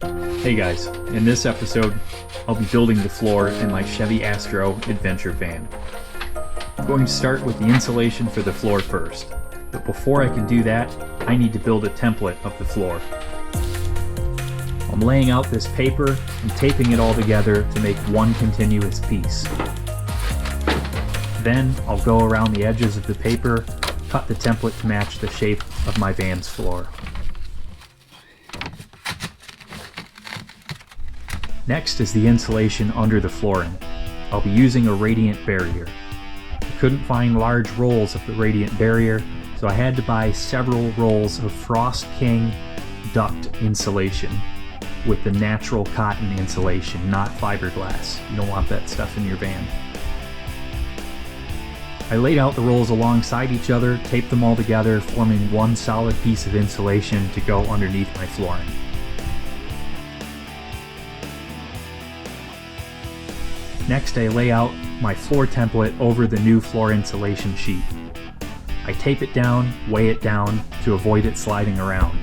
Hey guys, in this episode, I'll be building the floor in my Chevy Astro adventure van. I'm going to start with the insulation for the floor first, but before I can do that, I need to build a template of the floor. I'm laying out this paper and taping it all together to make one continuous piece. Then I'll go around the edges of the paper, cut the template to match the shape of my van's floor. Next is the insulation under the flooring. I'll be using a radiant barrier. I couldn't find large rolls of the radiant barrier, so I had to buy several rolls of Frost King duct insulation with the natural cotton insulation, not fiberglass. You don't want that stuff in your van. I laid out the rolls alongside each other, taped them all together, forming one solid piece of insulation to go underneath my flooring. Next, I lay out my floor template over the new floor insulation sheet. I tape it down, weigh it down to avoid it sliding around.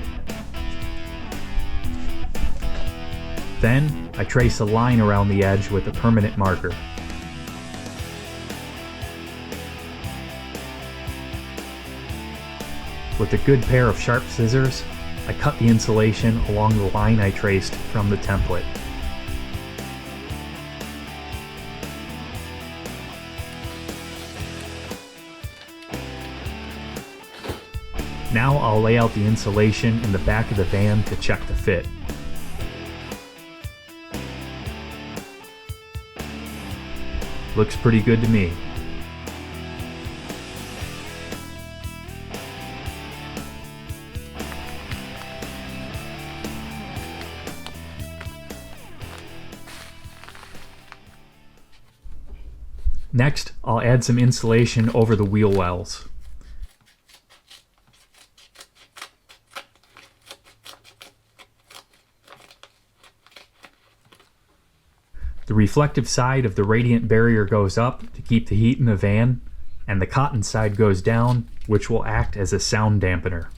Then, I trace a line around the edge with a permanent marker. With a good pair of sharp scissors, I cut the insulation along the line I traced from the template. Now I'll lay out the insulation in the back of the van to check the fit. Looks pretty good to me. Next, I'll add some insulation over the wheel wells. The reflective side of the radiant barrier goes up to keep the heat in the van, and the cotton side goes down, which will act as a sound dampener.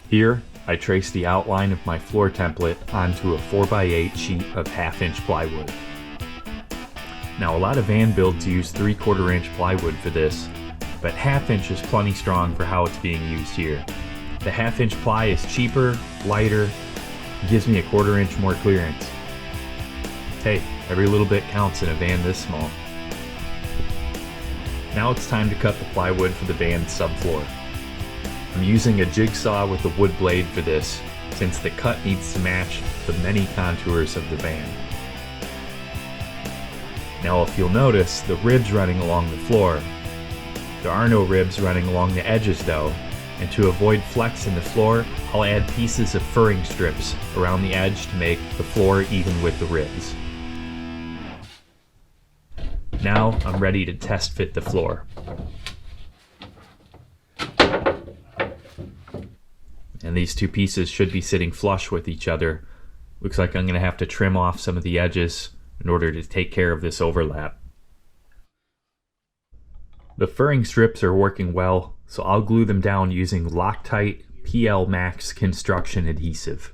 Here, I trace the outline of my floor template onto a 4x8 sheet of 1/2 inch plywood. Now, a lot of van builds use 3/4 inch plywood for this, but 1/2 inch is plenty strong for how it's being used here. The 1/2 inch ply is cheaper, lighter, and gives me a 1/4 inch more clearance. Hey, every little bit counts in a van this small. Now it's time to cut the plywood for the van's subfloor. I'm using a jigsaw with a wood blade for this, since the cut needs to match the many contours of the van. Now if you'll notice the ribs running along the floor, there are no ribs running along the edges though, and to avoid flex in the floor, I'll add pieces of furring strips around the edge to make the floor even with the ribs. Now I'm ready to test fit the floor. And these two pieces should be sitting flush with each other. Looks like I'm going to have to trim off some of the edges in order to take care of this overlap. The furring strips are working well, so I'll glue them down using Loctite PL Max construction adhesive.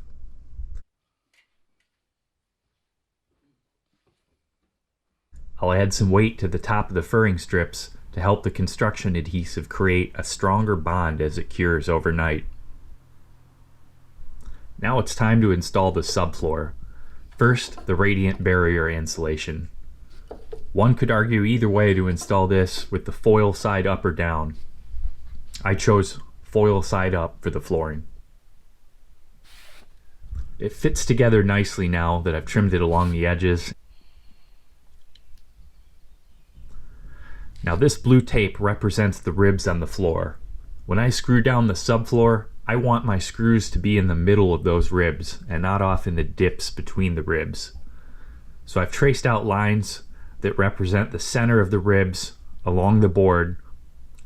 I'll add some weight to the top of the furring strips to help the construction adhesive create a stronger bond as it cures overnight. Now it's time to install the subfloor. First, the radiant barrier insulation. One could argue either way to install this with the foil side up or down. I chose foil side up for the flooring. It fits together nicely now that I've trimmed it along the edges. Now this blue tape represents the ribs on the floor. When I screw down the subfloor, I want my screws to be in the middle of those ribs and not off in the dips between the ribs. So I've traced out lines that represent the center of the ribs along the board,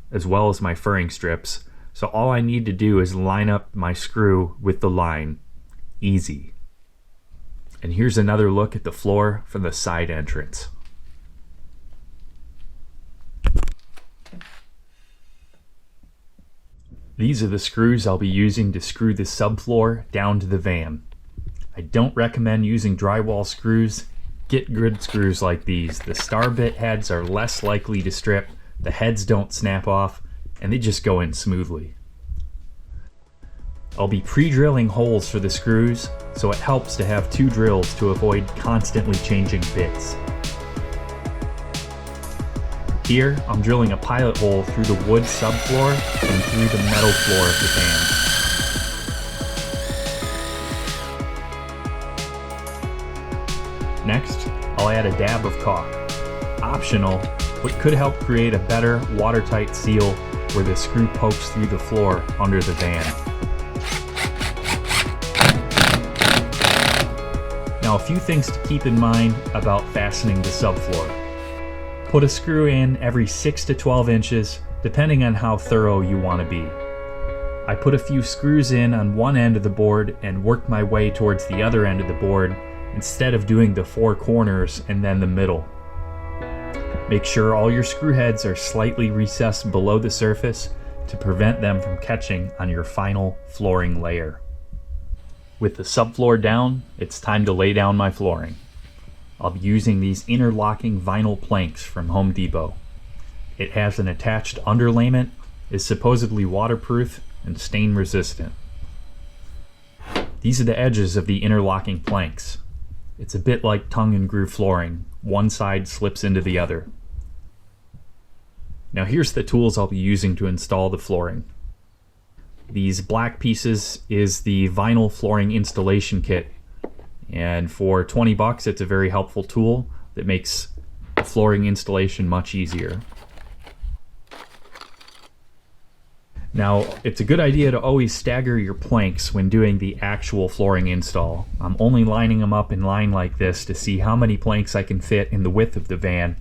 as well as my furring strips. So all I need to do is line up my screw with the line. Easy. And here's another look at the floor from the side entrance. These are the screws I'll be using to screw the subfloor down to the van. I don't recommend using drywall screws. Get good screws like these. The star bit heads are less likely to strip, the heads don't snap off, and they just go in smoothly. I'll be pre-drilling holes for the screws, so it helps to have 2 drills to avoid constantly changing bits. Here, I'm drilling a pilot hole through the wood subfloor and through the metal floor of the van. Next, I'll add a dab of caulk. Optional, but could help create a better watertight seal where the screw pokes through the floor under the van. Now, a few things to keep in mind about fastening the subfloor. Put a screw in every 6 to 12 inches, depending on how thorough you want to be. I put a few screws in on one end of the board and worked my way towards the other end of the board instead of doing the 4 corners and then the middle. Make sure all your screw heads are slightly recessed below the surface to prevent them from catching on your final flooring layer. With the subfloor down, it's time to lay down my flooring. I'll be using these interlocking vinyl planks from Home Depot. It has an attached underlayment, is supposedly waterproof and stain resistant. These are the edges of the interlocking planks. It's a bit like tongue and groove flooring. One side slips into the other. Now here's the tools I'll be using to install the flooring. These black pieces is the vinyl flooring installation kit. And for 20 bucks, it's a very helpful tool that makes the flooring installation much easier. Now, it's a good idea to always stagger your planks when doing the actual flooring install. I'm only lining them up in line like this to see how many planks I can fit in the width of the van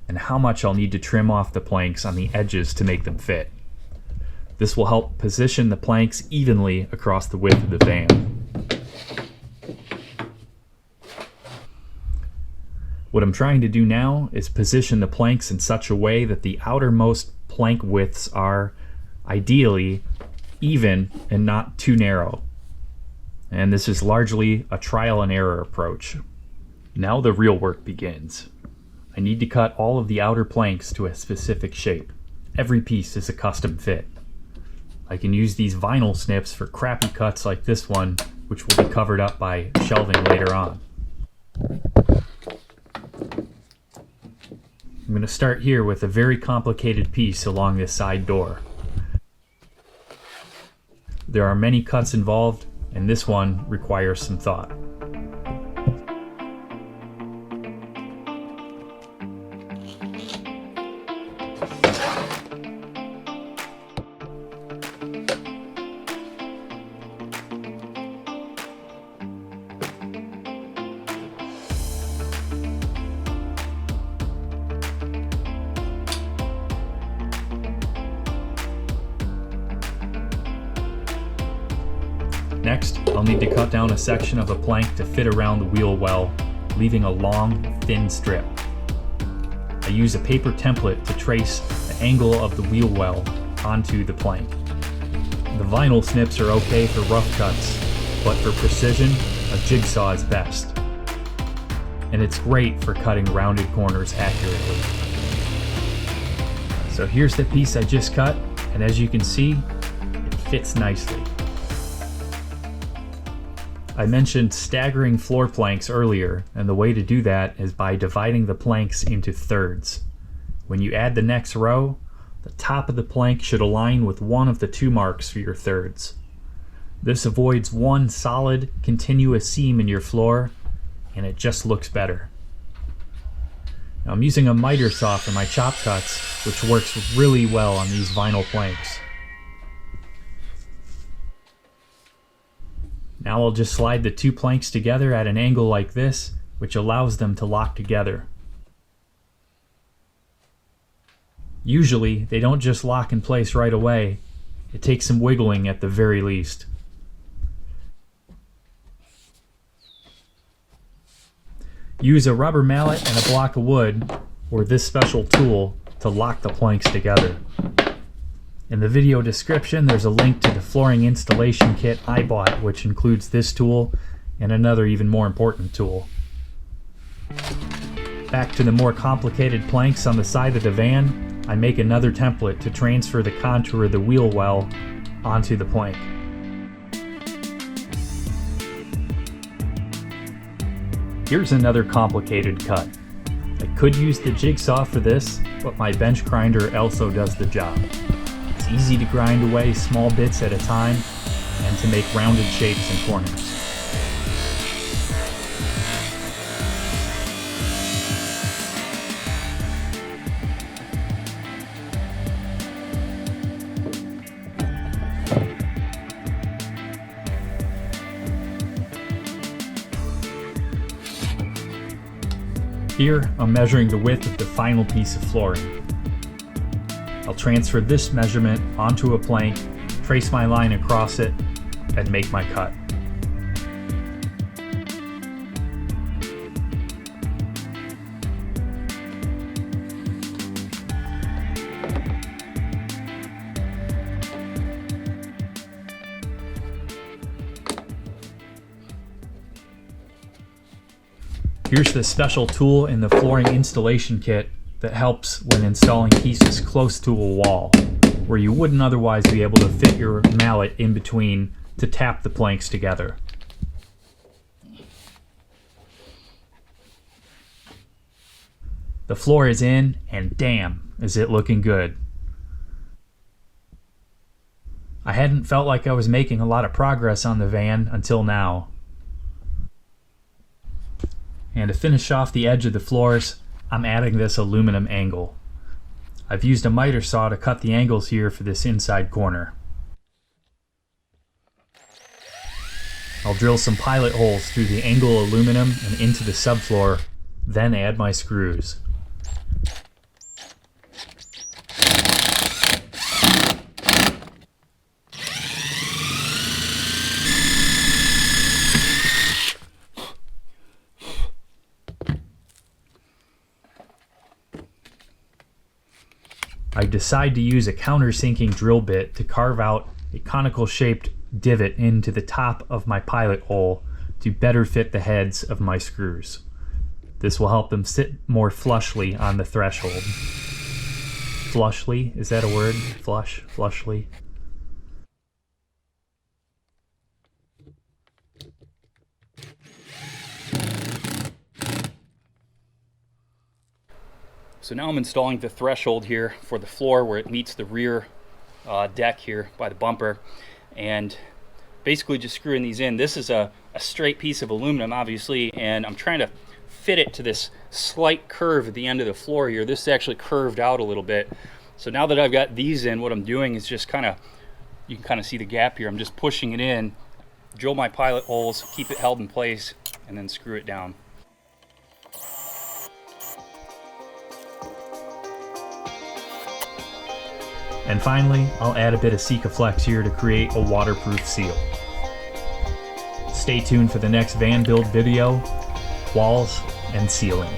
and how much I'll need to trim off the planks on the edges to make them fit. This will help position the planks evenly across the width of the van. What I'm trying to do now is position the planks in such a way that the outermost plank widths are ideally even and not too narrow. And this is largely a trial and error approach. Now the real work begins. I need to cut all of the outer planks to a specific shape. Every piece is a custom fit. I can use these vinyl snips for crappy cuts like this one, which will be covered up by shelving later on. I'm going to start here with a very complicated piece along this side door. There are many cuts involved, and this one requires some thought. Next, I'll need to cut down a section of a plank to fit around the wheel well, leaving a long, thin strip. I use a paper template to trace the angle of the wheel well onto the plank. The vinyl snips are okay for rough cuts, but for precision, a jigsaw is best. And it's great for cutting rounded corners accurately. So here's the piece I just cut, and as you can see, it fits nicely. I mentioned staggering floor planks earlier, and the way to do that is by dividing the planks into thirds. When you add the next row, the top of the plank should align with one of the 2 marks for your thirds. This avoids one solid, continuous seam in your floor, and it just looks better. Now, I'm using a miter saw for my chop cuts, which works really well on these vinyl planks. Now I'll just slide the 2 planks together at an angle like this, which allows them to lock together. Usually, they don't just lock in place right away. It takes some wiggling at the very least. Use a rubber mallet and a block of wood, or this special tool, to lock the planks together. In the video description, there's a link to the flooring installation kit I bought, which includes this tool and another even more important tool. Back to the more complicated planks on the side of the van, I make another template to transfer the contour of the wheel well onto the plank. Here's another complicated cut. I could use the jigsaw for this, but my bench grinder also does the job. It's easy to grind away small bits at a time and to make rounded shapes and corners. Here, I'm measuring the width of the final piece of flooring. I'll transfer this measurement onto a plank, trace my line across it, and make my cut. Here's the special tool in the flooring installation kit that helps when installing pieces close to a wall, where you wouldn't otherwise be able to fit your mallet in between to tap the planks together. The floor is in, and damn, is it looking good. I hadn't felt like I was making a lot of progress on the van until now. And to finish off the edge of the floors, I'm adding this aluminum angle. I've used a miter saw to cut the angles here for this inside corner. I'll drill some pilot holes through the angle aluminum and into the subfloor, then add my screws. I decide to use a countersinking drill bit to carve out a conical shaped divot into the top of my pilot hole to better fit the heads of my screws. This will help them sit more flushly on the threshold. Flushly? Is that a word? Flushly? So now I'm installing the threshold here for the floor where it meets the rear deck here by the bumper, and basically just screwing these in. This is a straight piece of aluminum, obviously, and I'm trying to fit it to this slight curve at the end of the floor here. This is actually curved out a little bit. So now that I've got these in, what I'm doing is just you can kind of see the gap here. I'm just pushing it in, drill my pilot holes, keep it held in place, and then screw it down. And finally, I'll add a bit of Sikaflex here to create a waterproof seal. Stay tuned for the next van build video, walls, and ceiling.